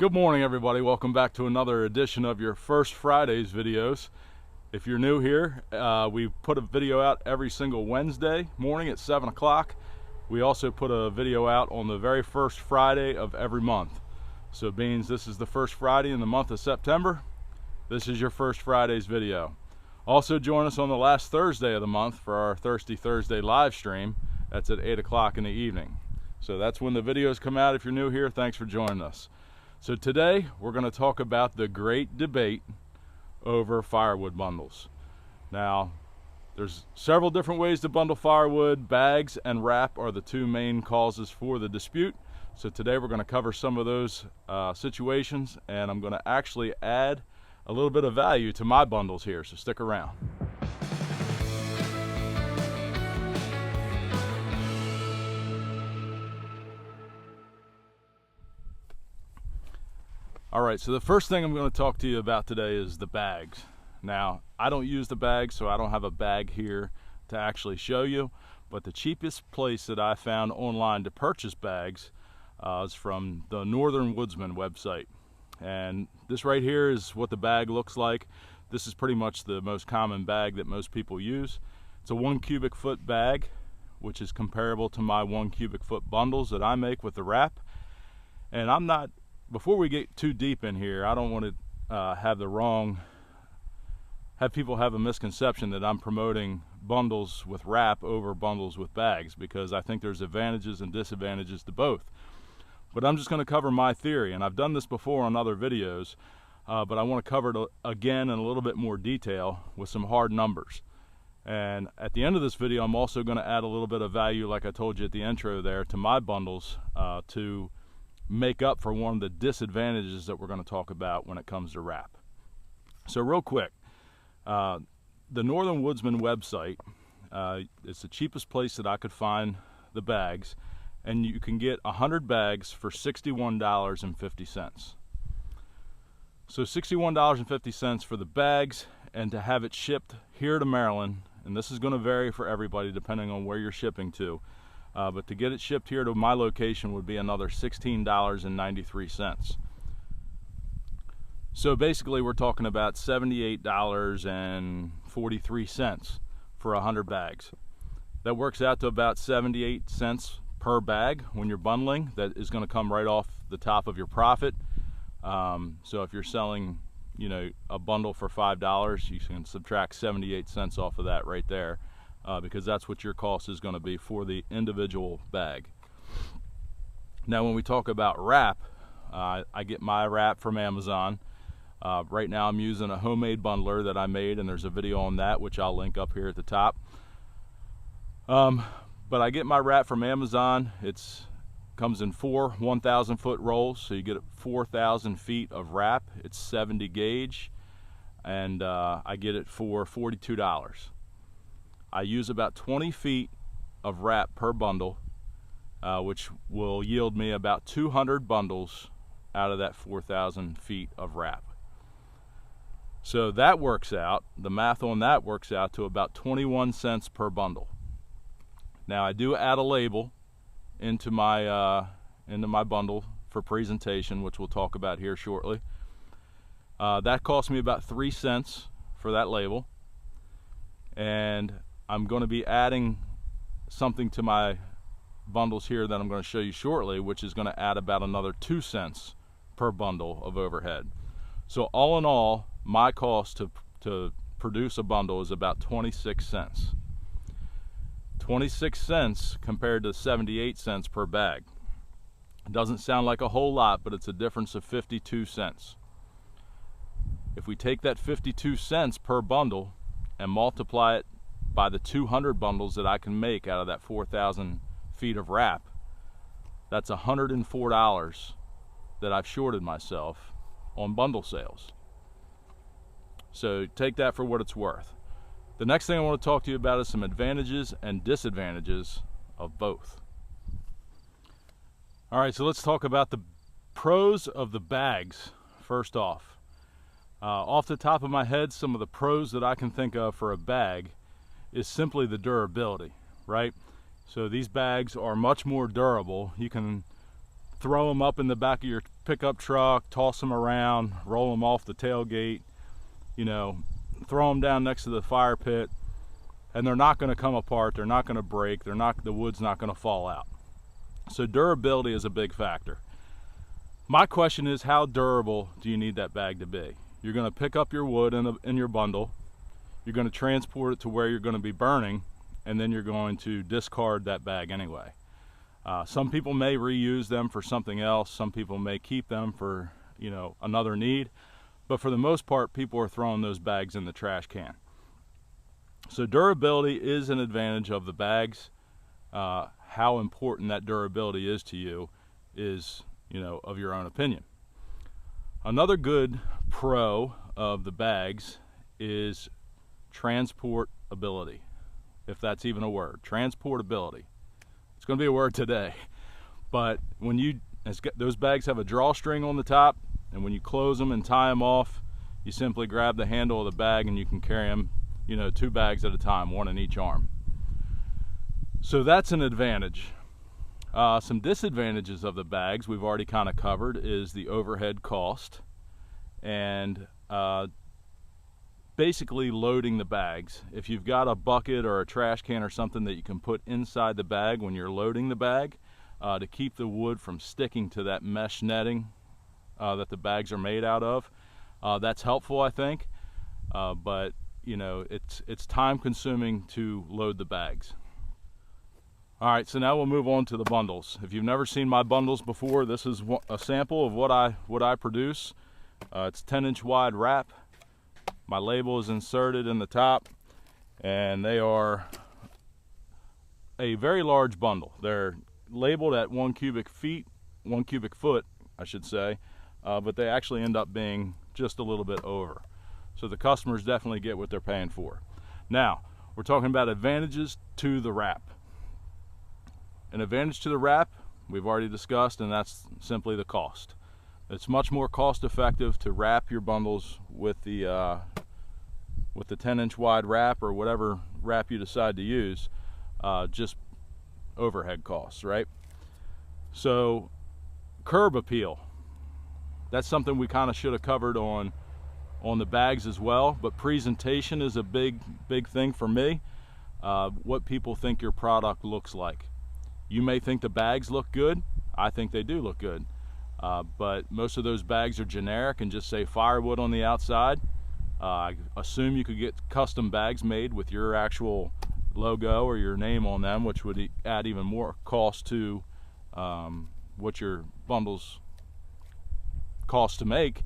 Good morning, everybody. Welcome back to another edition of your First Fridays videos. If you're new here, we put a video out every single Wednesday morning at 7 o'clock. We also put a video out on the very first Friday of every month. So it means this is the first Friday in the month of September. This is your First Fridays video. Also join us on the last Thursday of the month for our Thirsty Thursday live stream. That's at 8 o'clock in the evening. So that's when the videos come out. If you're new here, thanks for joining us. So today we're going to talk about the great debate over firewood bundles. Now, there's several different ways to bundle firewood. Bags and wrap are the two main causes for the dispute. So today we're going to cover some of those situations, and I'm going to actually add a little bit of value to my bundles here, so stick around. All right, so the first thing I'm going to talk to you about today is the bags. Now, I don't use the bags, so I don't have a bag here to actually show you, but the cheapest place that I found online to purchase bags is from the Northern Woodsman website. And this right here is what the bag looks like. This is pretty much the most common bag that most people use. It's a 1 cubic foot bag, which is comparable to my 1 cubic foot bundles that I make with the wrap. And before we get too deep in here, I don't want to have people have a misconception that I'm promoting bundles with wrap over bundles with bags, because I think there's advantages and disadvantages to both. But I'm just going to cover my theory, and I've done this before on other videos, but I want to cover it again in a little bit more detail with some hard numbers. And at the end of this video, I'm also going to add a little bit of value, like I told you at the intro there, to my bundles to make up for one of the disadvantages that we're going to talk about when it comes to wrap. So real quick, the Northern Woodsman website, it's the cheapest place that I could find the bags, and you can get 100 bags for $61.50. So $61.50 for the bags, and to have it shipped here to Maryland, and this is going to vary for everybody depending on where you're shipping to, but to get it shipped here to my location would be another $16.93. So basically we're talking about $78.43 for 100 bags. That works out to about 78 cents per bag when you're bundling. That is going to come right off the top of your profit. So if you're selling, a bundle for $5, you can subtract 78 cents off of that right there. Because that's what your cost is going to be for the individual bag. Now when we talk about wrap, I get my wrap from Amazon. Right now I'm using a homemade bundler that I made, and there's a video on that which I'll link up here at the top. But I get my wrap from Amazon. It comes in 4 1,000 foot rolls, so you get 4,000 feet of wrap. It's 70 gauge, and I get it for $42. I use about 20 feet of wrap per bundle, which will yield me about 200 bundles out of that 4,000 feet of wrap. So that works out, the math on that works out to about 21 cents per bundle. Now I do add a label into my bundle for presentation, which we'll talk about here shortly. That cost me about 3 cents for that label, and I'm going to be adding something to my bundles here that I'm going to show you shortly, which is going to add about another 2 cents per bundle of overhead. So all in all, my cost to produce a bundle is about 26 cents. 26 cents compared to 78 cents per bag. It doesn't sound like a whole lot, but it's a difference of 52 cents. If we take that 52 cents per bundle and multiply it by the 200 bundles that I can make out of that 4,000 feet of wrap, that's $104 that I've shorted myself on bundle sales. So take that for what it's worth. The next thing I want to talk to you about is some advantages and disadvantages of both. All right, so let's talk about the pros of the bags first off. Off the top of my head, some of the pros that I can think of for a bag is simply the durability, right? So these bags are much more durable. You can throw them up in the back of your pickup truck, toss them around, roll them off the tailgate, you know, throw them down next to the fire pit, and they're not going to come apart, they're not going to break, the wood's not going to fall out. So durability is a big factor. My question is, how durable do you need that bag to be? You're going to pick up your wood in your bundle, you're going to transport it to where you're going to be burning, and then you're going to discard that bag anyway. Some people may reuse them for something else, some people may keep them for, you know, another need, but for the most part, people are throwing those bags in the trash can. So durability is an advantage of the bags. How important that durability is to you is, you know, of your own opinion. Another good pro of the bags is transportability, if that's even a word. Transportability. It's going to be a word today, but when those bags have a drawstring on the top, and when you close them and tie them off, you simply grab the handle of the bag and you can carry them, you know, 2 bags at a time, 1 in each arm. So that's an advantage. Some disadvantages of the bags we've already kind of covered is the overhead cost and basically loading the bags. If you've got a bucket or a trash can or something that you can put inside the bag when you're loading the bag to keep the wood from sticking to that mesh netting that the bags are made out of, that's helpful, I think, but you know, it's time consuming to load the bags. All right, so now we'll move on to the bundles. If you've never seen my bundles before, this is a sample of what I produce. It's 10-inch wide wrap. My label is inserted in the top, and they are a very large bundle. They're labeled at 1 cubic foot, I should say, but they actually end up being just a little bit over. So the customers definitely get what they're paying for. Now, we're talking about advantages to the wrap. An advantage to the wrap we've already discussed, and that's simply the cost. It's much more cost effective to wrap your bundles with the 10-inch wide wrap or whatever wrap you decide to use, just overhead costs, right? So curb appeal, that's something we kind of should have covered on the bags as well, but presentation is a big thing for me. What people think your product looks like. You may think the bags look good. I think they do look good, but most of those bags are generic and just say firewood on the outside. I assume you could get custom bags made with your actual logo or your name on them, which would add even more cost to what your bundles cost to make.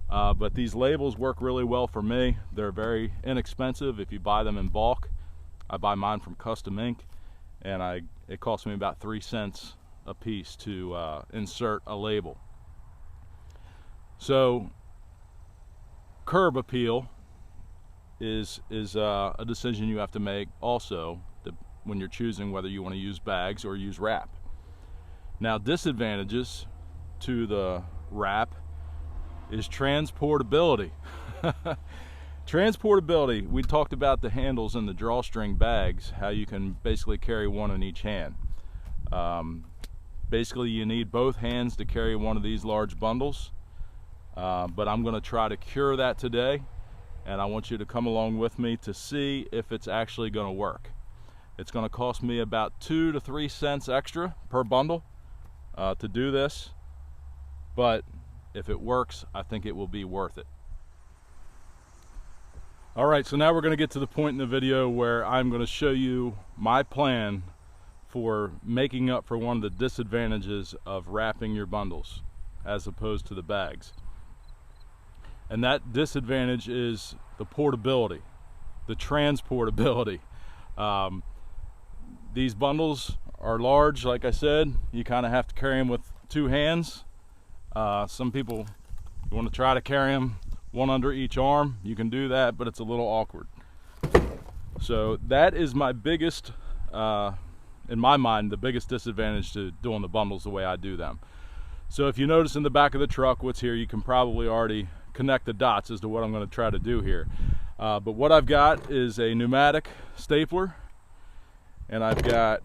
But these labels work really well for me. They're very inexpensive if you buy them in bulk. I buy mine from Custom Ink, and it costs me about 3 cents a piece to insert a label. So curb appeal is a decision you have to make also when you're choosing whether you want to use bags or use wrap. Now, disadvantages to the wrap is transportability. Transportability, we talked about the handles in the drawstring bags, how you can basically carry 1 in each hand. Basically, you need both hands to carry one of these large bundles, but I'm going to try to cure that today, and I want you to come along with me to see if it's actually going to work. It's going to cost me about 2 to 3 cents extra per bundle to do this, but if it works, I think it will be worth it. All right, so now we're going to get to the point in the video where I'm going to show you my plan for making up for one of the disadvantages of wrapping your bundles as opposed to the bags. And that disadvantage is the portability, the transportability. These bundles are large, like I said. You kind of have to carry them with 2 hands. Some people want to try to carry them 1 under each arm. You can do that, but it's a little awkward. So that is my biggest, in my mind, the biggest disadvantage to doing the bundles the way I do them. So if you notice in the back of the truck what's here, you can probably already connect the dots as to what I'm going to try to do here. But what I've got is a pneumatic stapler, and I've got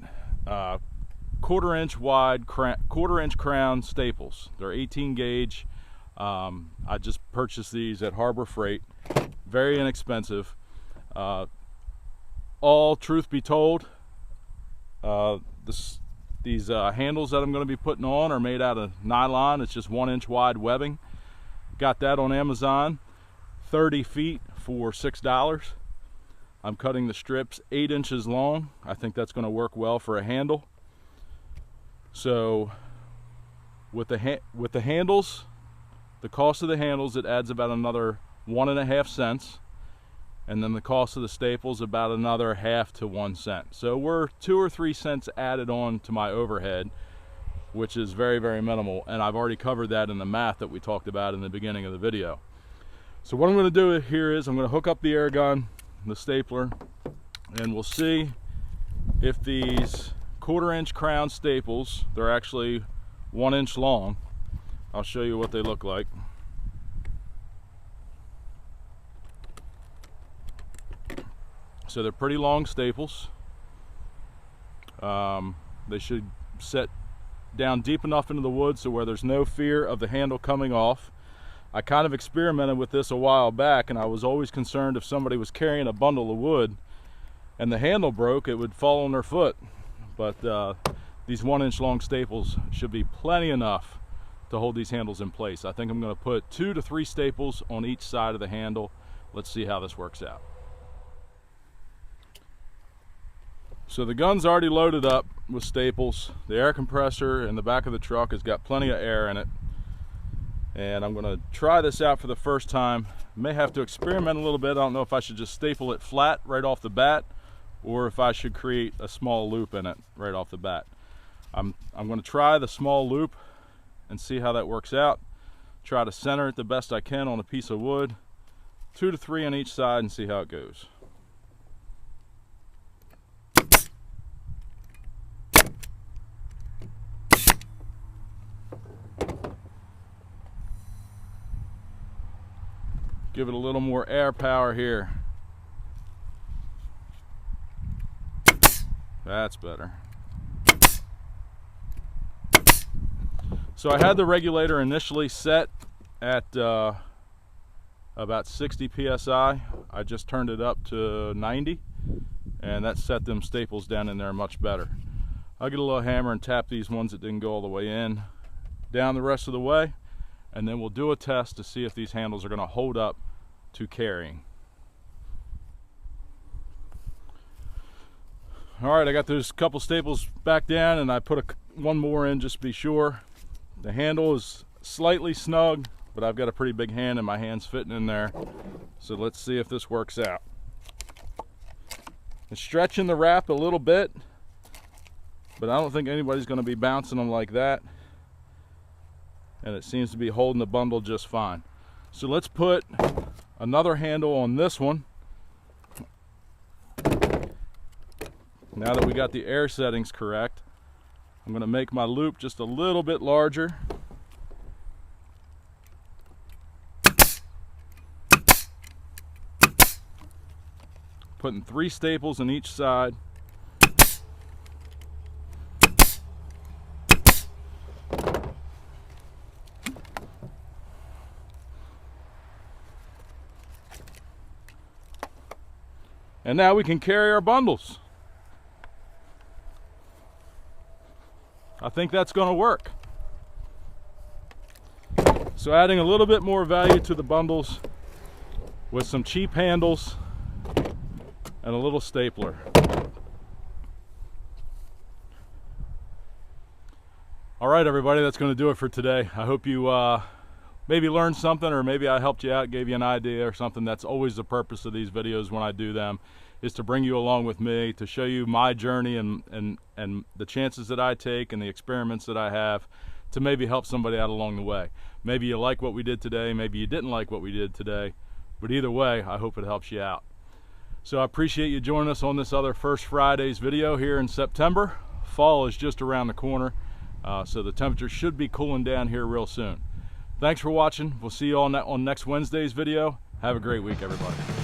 quarter-inch wide, quarter-inch crown staples. They're 18 gauge. I just purchased these at Harbor Freight. Very inexpensive. All truth be told, these handles that I'm going to be putting on are made out of nylon. It's just 1 inch wide webbing. Got that on Amazon, 30 feet for $6. I'm cutting the strips 8 inches long. I think that's going to work well for a handle. So with the handles, the cost of the handles, it adds about another 1.5 cents. And then the cost of the staples about another half to 1 cent. So we're 2 or 3 cents added on to my overhead, which is very, very minimal. And I've already covered that in the math that we talked about in the beginning of the video. So what I'm going to do here is I'm going to hook up the air gun, the stapler, and we'll see if these quarter-inch crown staples, they're actually 1 inch long. I'll show you what they look like. So they're pretty long staples. They should set down deep enough into the wood so where there's no fear of the handle coming off. I kind of experimented with this a while back, and I was always concerned if somebody was carrying a bundle of wood and the handle broke, it would fall on their foot. But these 1 inch long staples should be plenty enough to hold these handles in place. I think I'm going to put 2 to 3 staples on each side of the handle. Let's see how this works out. So the gun's already loaded up with staples. The air compressor in the back of the truck has got plenty of air in it. And I'm gonna try this out for the first time. May have to experiment a little bit. I don't know if I should just staple it flat right off the bat, or if I should create a small loop in it right off the bat. I'm gonna try the small loop and see how that works out. Try to center it the best I can on a piece of wood. 2 to 3 on each side and see how it goes. Give it a little more air power here. That's better. So I had the regulator initially set at about 60 psi. I just turned it up to 90, and that set them staples down in there much better. I'll get a little hammer and tap these ones that didn't go all the way in down the rest of the way, and then we'll do a test to see if these handles are going to hold up to carrying. All right, I got those couple staples back down, and I put one more in just to be sure. The handle is slightly snug, but I've got a pretty big hand and my hand's fitting in there. So let's see if this works out. I'm stretching the wrap a little bit, but I don't think anybody's going to be bouncing them like that. And it seems to be holding the bundle just fine. So let's put another handle on this one. Now that we got the air settings correct, I'm going to make my loop just a little bit larger. Putting 3 staples on each side. And now we can carry our bundles. I think that's going to work. So adding a little bit more value to the bundles with some cheap handles and a little stapler. All right, everybody, that's going to do it for today. I hope you maybe learned something, or maybe I helped you out, gave you an idea or something. That's always the purpose of these videos when I do them, is to bring you along with me, to show you my journey and the chances that I take and the experiments that I have, to maybe help somebody out along the way. Maybe you like what we did today, maybe you didn't like what we did today, but either way, I hope it helps you out. So I appreciate you joining us on this other First Fridays video here in September. Fall is just around the corner, so the temperature should be cooling down here real soon. Thanks for watching. We'll see you all on next Wednesday's video. Have a great week, everybody.